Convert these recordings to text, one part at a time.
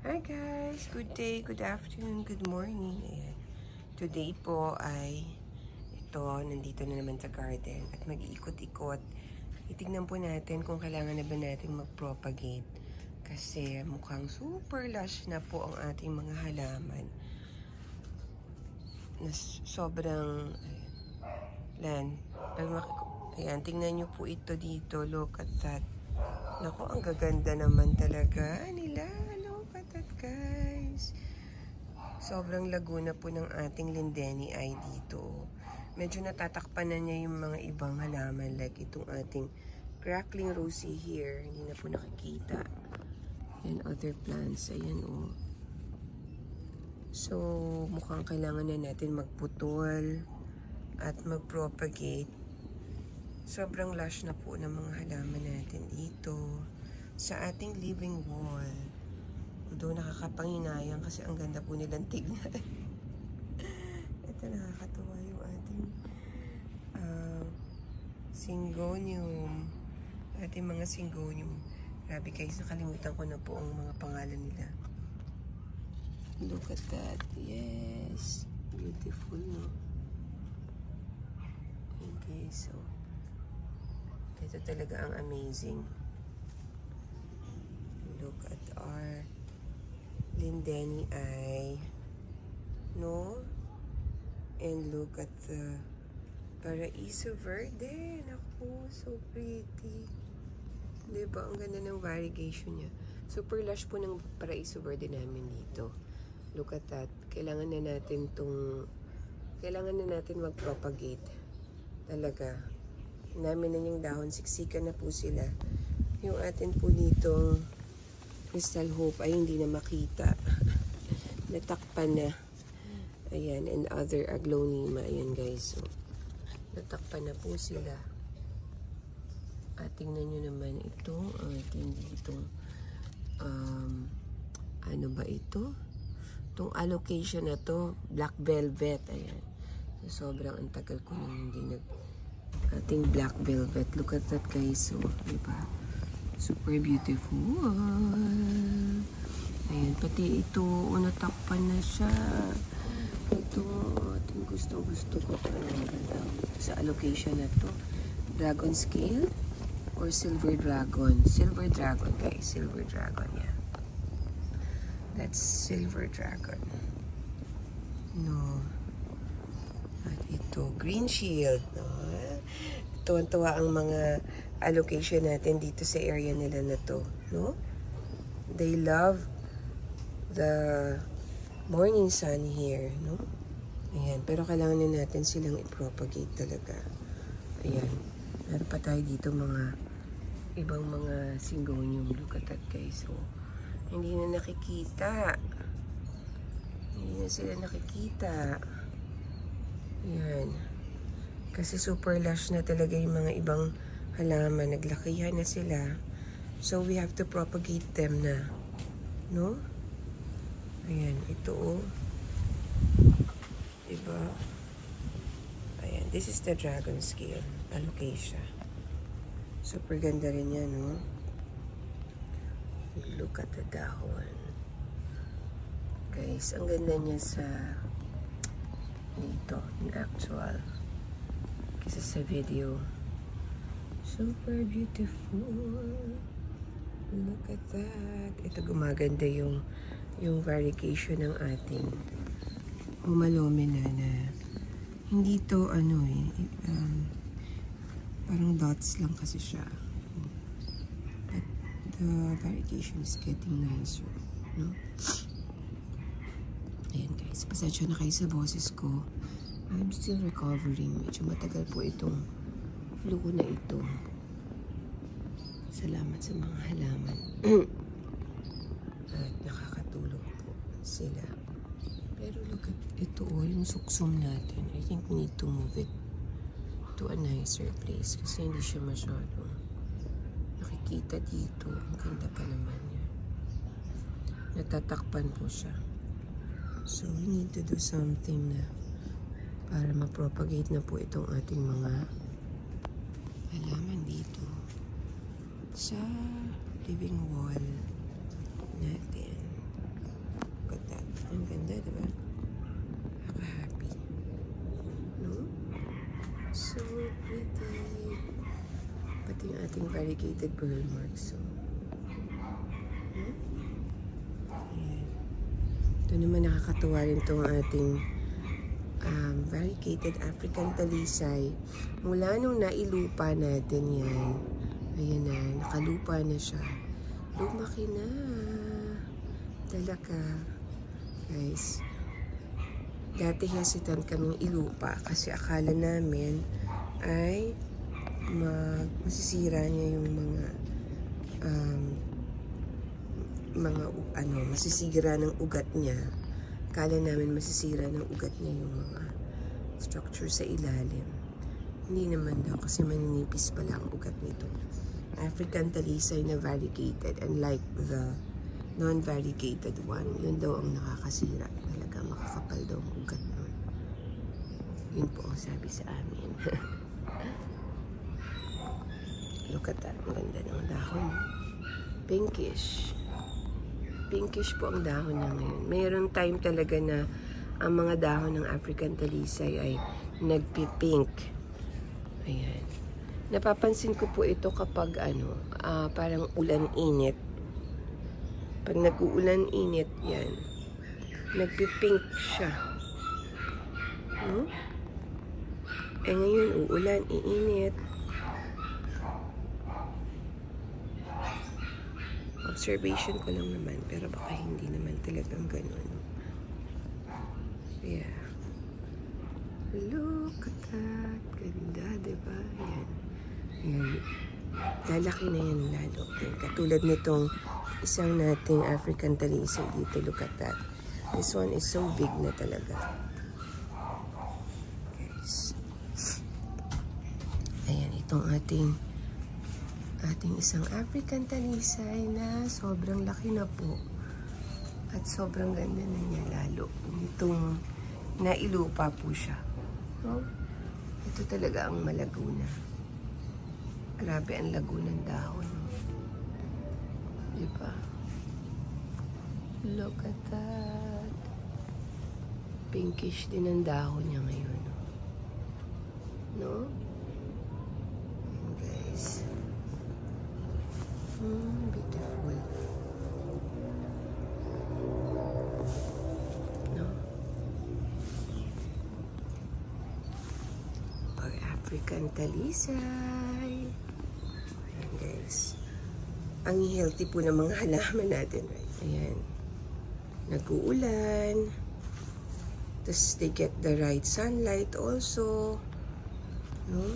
Hi guys! Good day, good afternoon, good morning. Ayan. Today po ay nandito na naman sa garden at mag-iikot-ikot. Itignan po natin kung kailangan na ba natin mag-propagate kasi mukhang super lush na po ang ating mga halaman na sobrang ayan, tingnan nyo po ito dito. Look at that. Naku, ang gaganda naman talaga nila. Look at that, guys. Sobrang laguna po ng ating Lindeni ay dito. Medyo natatakpan na niya yung mga ibang halaman like itong ating crackling rosy here. Hindi na po nakikita. And other plants. Ayan, oh. So, mukhang kailangan na natin magputol at mag-propagate. Sobrang lush na po ng mga halaman natin dito sa ating living wall. Although nakakapanginayang kasi ang ganda po nilang tignan. Ito nakakatuwa yung ating syngonium. Ating mga syngonium. Grabe guys, nakalimutan ko na po ang mga pangalan nila. Look at that. Yes. Beautiful, no? Okay, so ito talaga ang amazing. Look at our Lindeni eye, no? And look at the Paraiso Verde. Naku, so pretty. Diba? Ang ganda ng variegation niya. Super lush po ng Paraiso Verde namin dito. Look at that. Kailangan na natin mag-propagate. Talaga. Namin na yung dahon, siksikan na po sila. Yung atin po ditong Crystal Hope ay hindi na makita. Natakpan na. Ayan, and other Aglonema. Ayan guys. So, natakpan na po sila. At tingnan nyo naman itong ating ditong ano ba ito? Itong allocation na to, Black Velvet. Ayan. So, sobrang antagal ko nang hindi ating Black Velvet. Look at that guys. So, diba? Super beautiful. Ayan. Pati ito, natakpan na siya. Ito, ating gusto ko. Sa allocation na to. Dragon Scale or Silver Dragon. Silver Dragon guys. Silver Dragon, yeah. That's Silver Dragon. No. At ito, Green Shield. No? Tuwan-tuwa ang mga allocation natin dito sa area nila na to, no? They love the morning sun here, no? Ayan, pero kailangan na natin silang i-propagate talaga. Ayan. Meron pa tayo dito mga ibang mga syngonium. Look at that guys. So, hindi na nakikita. Hindi na sila nakikita. Ayan. Kasi super lush na talaga yung mga ibang halaman. Naglakihan na sila. So, we have to propagate them na. No? Ayan. Ito, oh. Diba? Ayan. This is the Dragon Scale. Alocasia. Super ganda rin yan, no? Look at the dahon. Guys, ang ganda niya sa dito, in actual. Kasi sa video. Super beautiful. Look at that. Ito gumaganda yung variegation ng ating Humalomena na hindi to ano parang dots lang kasi siya. But the variegation is getting nicer, no? Ayan guys, pasensya na kayo sa boses ko. I'm still recovering. Medyo matagal po itong flu na ito. Salamat sa mga halaman. At nakakatulog po sila. Pero look at ito, oh, yung suksum natin. I think we need to move it to a nicer place kasi hindi siya masyadong nakikita dito. Ang ganda pa naman niya. Natatakpan po siya. So, we need to do something na para ma-propagate na po itong ating mga halaman dito sa living wall natin. Ito yung ating variegated pearl marks. So, ayan. Ito naman nakakatuwa rin itong ating variegated African talisay. Mula nung nailupa natin yan, ayan na, nakalupa na siya. Lumaki na. Talaga. Guys, dati hesitant kaming ilupa kasi akala namin ay masisira niya yung masisira ng ugat niya. Akala namin masisira ng ugat niya yung mga structure sa ilalim. Hindi naman daw kasi maninipis pala ang ugat nito. African talisay na variegated, unlike the non-variegated one, yun daw ang nakakasira. Talaga makakapal daw ang ugat nun. Yun po ang sabi sa amin. Look at that. Ang ganda ng dahon. Pinkish. Pinkish po ang dahon na ngayon. Mayroong time talaga na ang mga dahon ng African talisay ay nagpipink. Ayan. Napapansin ko po ito kapag parang ulan-init. Pag nag-uulan-init, yan. Nagpipink siya. Eh ngayon, uulan, iinit. Observation ko lang naman, pero baka hindi naman talagang ganun. Yeah. Look at that. Ganda, diba? Yan. Yan. Lalaki na yan lalo. Yan. Katulad nitong isang nating African talisay dito. Look at that. This one is so big na talaga. Guys. Ayan, itong ating isang African talisay na sobrang laki na po. At sobrang ganda na niya lalo. Itong nailupa po siya. No? Ito talaga ang Malaguna. Grabe ang lago ng dahon. Diba? Look at that. Pinkish din ang dahon niya ngayon. No? And guys. Beautiful. No? Our African talisay. Ayan guys. Ang healthy po ng mga halaman natin. Right? Ayan. Nag-uulan. Tapos they get the right sunlight also. No?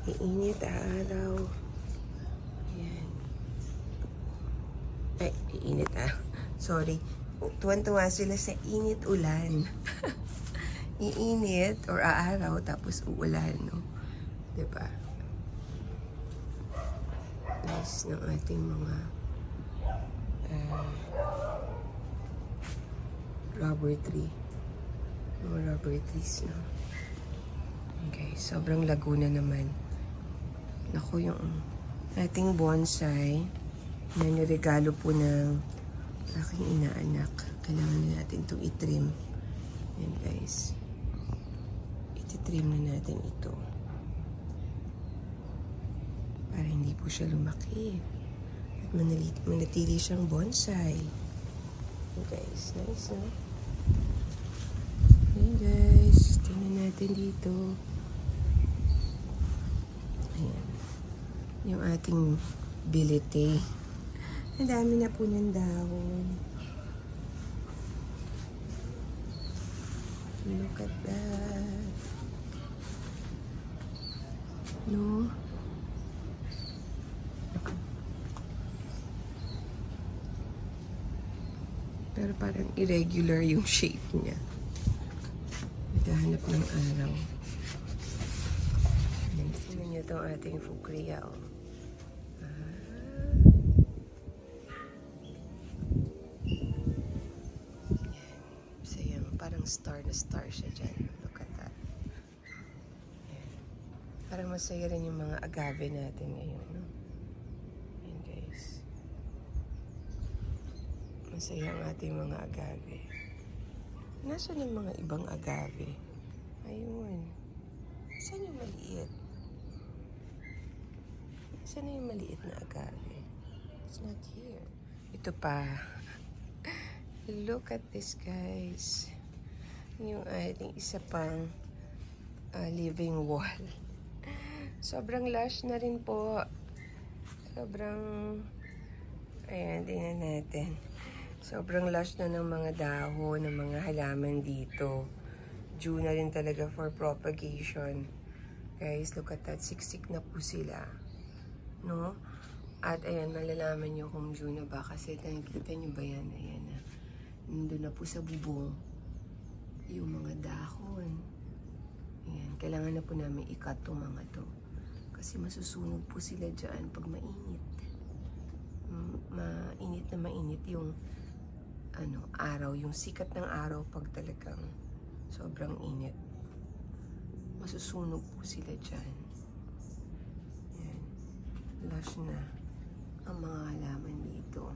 Iinit araw. Ayan. Ay, iinit Sorry. Tuwan-tuwa sila sa init-ulan. Iinit or aaraw tapos uulan. No? Diba? Nice ng ating mga rubber tree. Mga rubber trees, no? Okay, sobrang Laguna naman. Naku, yung ating bonsai na niregalo po ng aking inaanak. Kailangan na natin itong itrim. Yan guys. Ititrim na natin ito. Para hindi po siya lumaki. At manatili siyang bonsai. Guys, nice, no? Ayan guys, tingnan natin dito. Ayan. Yung ating bilete. Ang dami na po ng dahon. Look at that. No? Pero parang irregular yung shape niya. Naghahanap ng araw. Tingnan niyo itong ating fukria. Oh. Sayang, parang star na star siya dyan. Look at that. Ayan. Parang masaya rin yung mga agave natin ngayon. No? Ayan guys. Masaya ang ating mga agave. Nasaan yung mga ibang agave? Ayun. Saan yung maliit? Saan na yung maliit na agave? It's not here. Ito pa. Look at this, guys. Yung ating isa pang living wall. Sobrang lush na rin po. Sobrang... Ayan, tingnan natin. Sobrang lush na ng mga dahon, ng mga halaman dito. Due na rin talaga for propagation. Guys, look at that. Siksik na po sila. No? At ayan, malalaman nyo kung due na ba. Kasi nakikita nyo ba yan? Ayan na. Nandun na po sa bubong yung mga dahon. Ayan. Kailangan na po namin ikat itong mga to. Kasi masusunog po sila dyan pag mainit. Mainit na mainit yung araw. Yung sikat ng araw pag talagang sobrang init. Masusunog po sila dyan. Ayan. Lush na ang mga halaman dito.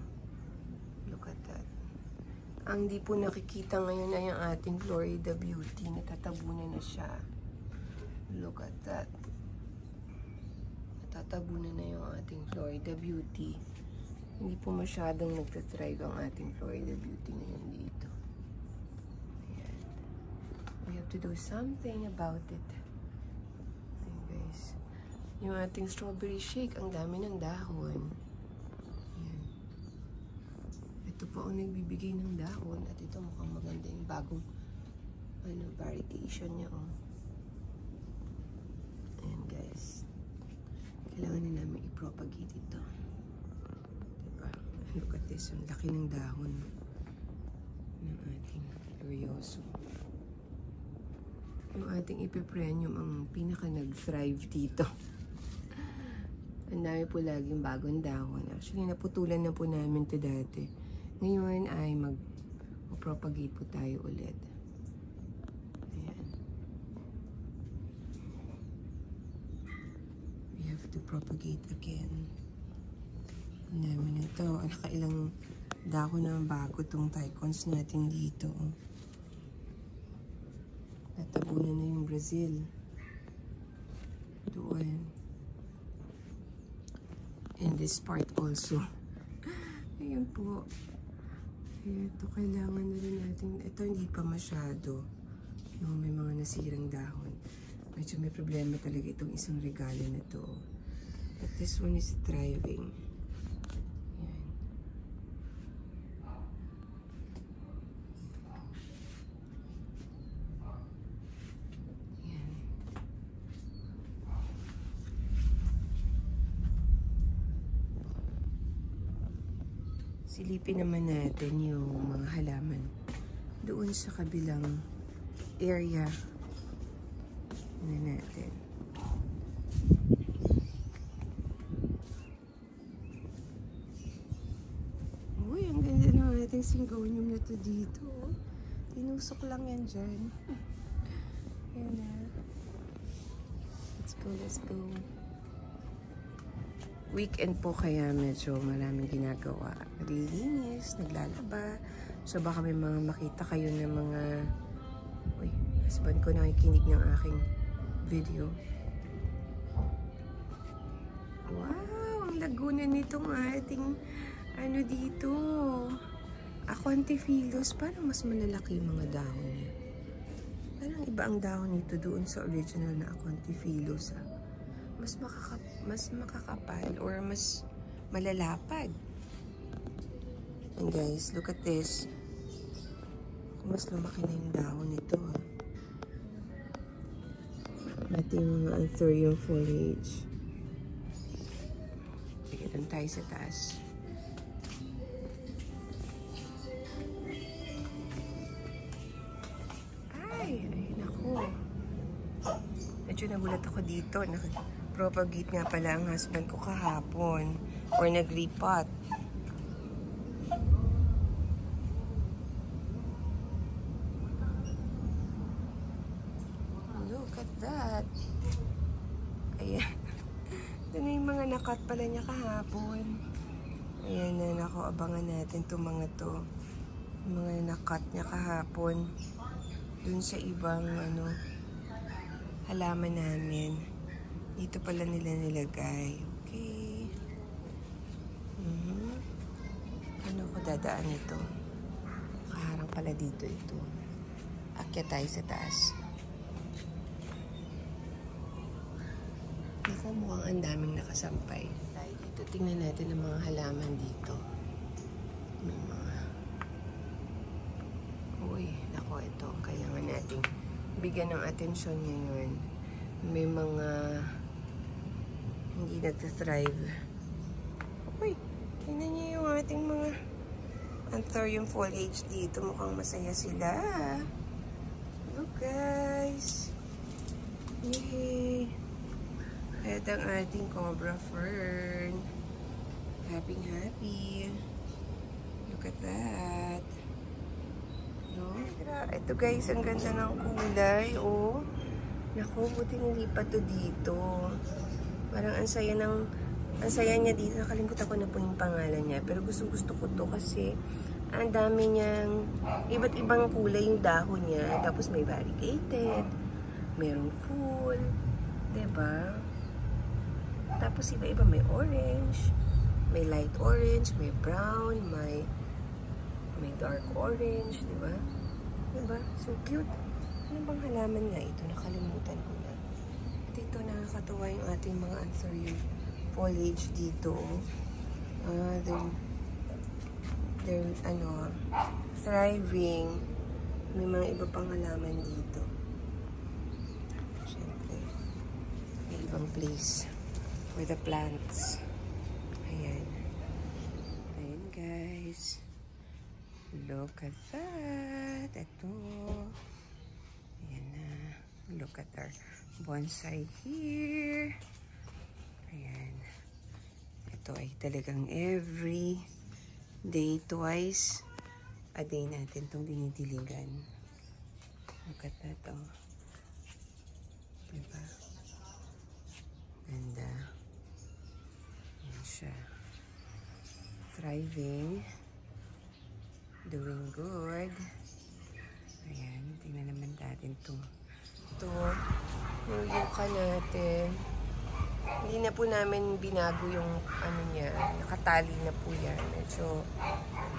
Look at that. Ang di po nakikita ngayon ay ang ating Florida Beauty. Natatabunan na siya. Look at that. Natatabunan na yung ating Florida Beauty. Hindi po masyadong nagtatrive ang ating Florida Beauty ngayon dito. Ayan. We have to do something about it. Ayan, guys. Yung ating strawberry shake, ang dami ng dahon. Ayan. Ito po ang nagbibigay ng dahon. At ito mukhang maganda yung bagong variegation niya. Ayan, guys. Kailangan na namin i-propagate ito. Diba? Look at this. Ang laki ng dahon ng ating Glorioso. Yung ating ipiprenium ang pinaka nag-thrive dito. Ang dami po laging bagong dahon. Actually, naputulan na po namin ito dati. Ngayon ay mag-propagate po tayo ulit. To propagate again. Ang dami na ito. Nakailang dahon na bago itong Tycons natin dito. Natabunan na yung Brazil. Doon. And this part also. Ayan po. Ito kailangan na rin natin. Ito hindi pa masyado. No, may mga nasirang dahon. Medyo may problema talaga itong isang regalo na to. But this one is thriving. Ayan. Ayan. Silipin naman natin yung mga halaman doon sa kabilang area na natin. Uy, ang ganda ng ating syngonium na to dito. Tinusok lang yan dyan. Ayan na. Let's go, let's go. Weekend po kaya medyo maraming ginagawa. Naglilinis, naglalaba. So baka may mga makita kayo ng mga... Uy, husband ko nakikinig ng aking video. Wow, ang laguna nitong ating dito. Aquantifilos. Parang mas malalaki yung mga dahon niya. Parang iba ang dahon nito doon sa original na Aquantifilos. Mas makakapal or mas malalapad. And guys, look at this. Mas lumaki na yung dahon nito. Ating mga anthurium foliage. Sige, doon tayo sa taas. Ay, naku. Medyo nagulat ako dito. Propagate nga pala ang husband ko kahapon. Or nag-repot. Look at that. Ayan. Ito na yung mga nakat pala niya kahapon. Ayan na, naku, abangan natin itong mga to. Yung mga nakat niya kahapon. Dun sa ibang, halaman namin. Dito pala nila nilagay. Okay. dadaan ito. Kaharang pala dito ito. Akyat tayo sa taas. Naku, mukhang ang daming nakasampay. Tayo dito, tingnan natin ang mga halaman dito. May mga... Uy, naku, ito. Kailangan nating bigyan ng atensyon ngayon. May mga hindi nagtathrive. Uy, tingnan niyo yung ating mga anthurium foliage dito. Mukhang masaya sila. Look, guys. Yay! At ang ating cobra fern. Happy. Look at that. No? Ito guys, ang ganda ng kulay. Oh. Naku, buti nilipat to dito. Parang ang saya niya dito. Nakalimutan ko na po yung pangalan niya. Pero gusto ko to kasi ang dami niyang iba't ibang kulay yung dahon niya. Tapos may variegated. Merong full. Diba? Tapos iba-iba, may orange, may light orange, may brown, may dark orange, di ba? Diba? So cute. Ano bang halaman nga ito? Nakalimutan ko na. At ito, nakakatuwa yung ating mga anthurium foliage dito. They're thriving. May mga iba pang halaman dito. Siyempre, may ibang place for the plants. Ayan. Ayan, guys. Look at that. Ito. Ayan na. Look at our bonsai here. Ayan. Ito ay talagang every day, twice a day natin itong dinidiligan. Look at that, oh. Diba? Ganda. Ayan siya. Thriving. Doing good. Ayan. Tingnan naman natin ito. Ito. Yung yuka natin. Hindi na po namin binago yung ano niya. Nakatali na po yan. Medyo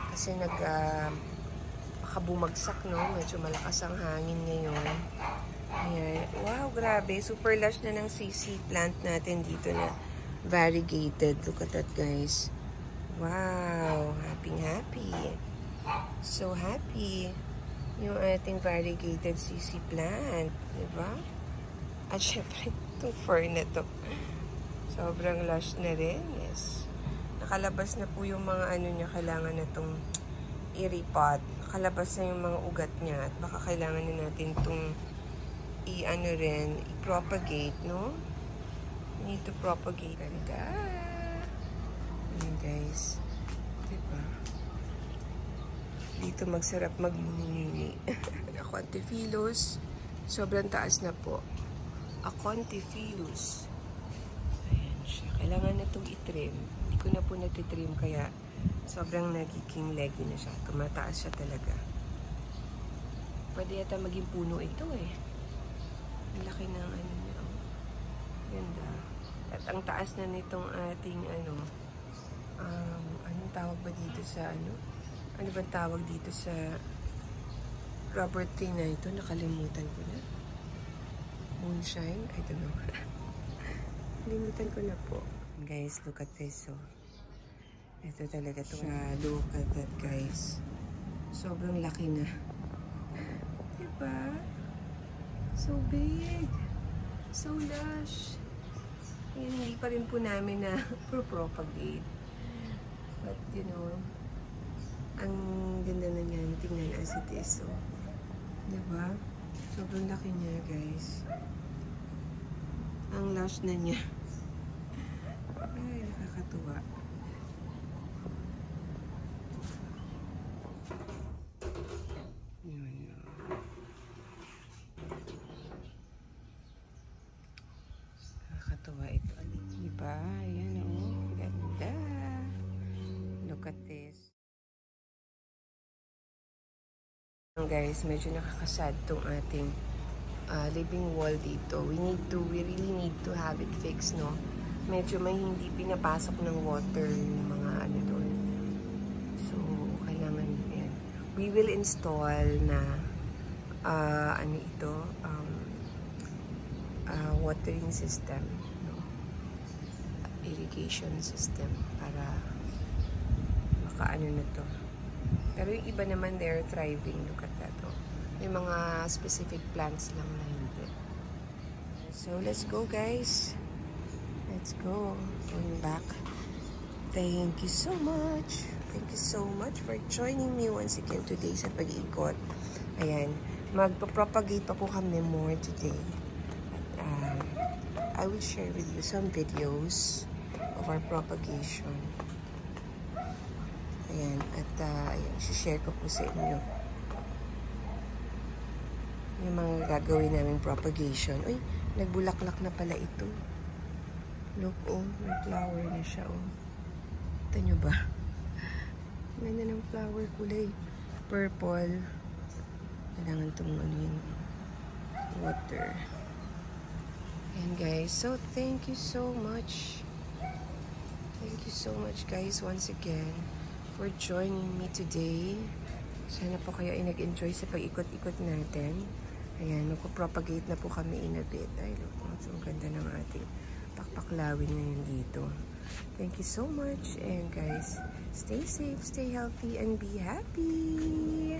kasi baka bumagsak, no? Medyo malakas ang hangin ngayon. Ayan. Wow, grabe. Super lush na ng CC plant natin dito na variegated. Look at that, guys. Wow. Happy. So happy. Yung ating variegated CC plant. Diba? At syempre, itong fern na to. Sobrang lush na rin. Yes. Nakalabas na po yung mga ano niya. Kailangan na itong i-repot. Nakalabas na yung mga ugat niya. At baka kailangan na natin itong i-propagate, no? We need to propagate. Ganda. Ayan, guys. Diba? Dito magsarap magmuni-muni. Acontiphilus. Sobrang taas na po. Acontiphilus. Ayan siya. Kailangan na itong i-trim. Hindi ko na po natitrim kaya sobrang nagiging leggy na siya. Tumataas siya talaga. Pwede yata maging puno ito eh. Ang laki ng ano niya. Ganda. At ang taas na nitong ating anong tawag ba dito sa ano ba tawag dito sa rubber tree na ito? Nakalimutan ko na. Moonshine? I don't know. Nakalimutan ko na po. Guys, look at this. Oh. Ito talaga ito. Look at that, guys. Sobrang laki na. Diba? So big. So lush. Ayan, hindi pa rin po namin na propagate. But, you know, ang ganda na niyan. Tingnan as it is. So, diba? Sobrang laki niya, guys. Ang lush na niya. Ay, nakakatuwa. Yun. Nakakatuwa ito. Diba? Ayan, oh. Ganda. Look at this. Guys, medyo nakakasad tong ating living wall dito. We really need to have it fixed, no? Medyo may hindi pinapasok ng water yung mga ano doon. So, we will install na ano ito, watering system, no? Irrigation system para makaano na to. Pero yung iba naman, they're thriving. Look at that, oh. May mga specific plants lang na hindi. So, let's go, guys. Let's go. Going back. Thank you so much. Thank you so much for joining me once again today sa pag-iikot. Ayan. Magpa-propagate pa po kami more today. I will share with you some videos of our propagation. Ayan. At ayan, share ko po sa inyo yung mga gagawin namin propagation. Uy, nagbulaklak na pala ito. Look, oh, may flower na siya, oh. Kita nyo ba? Ganda ng flower, kulay purple. Kailangan itong ano yun, water. And guys, so thank you so much. Thank you so much, guys, once again for joining me today. Sana po kayo ay nag-enjoy sa pag-ikot-ikot natin. Ayan, magpo-propagate na po kami in a bit. Ay, look, so ganda ng ating pakpaklawin ngayon dito. Thank you so much. And guys, stay safe, stay healthy, and be happy.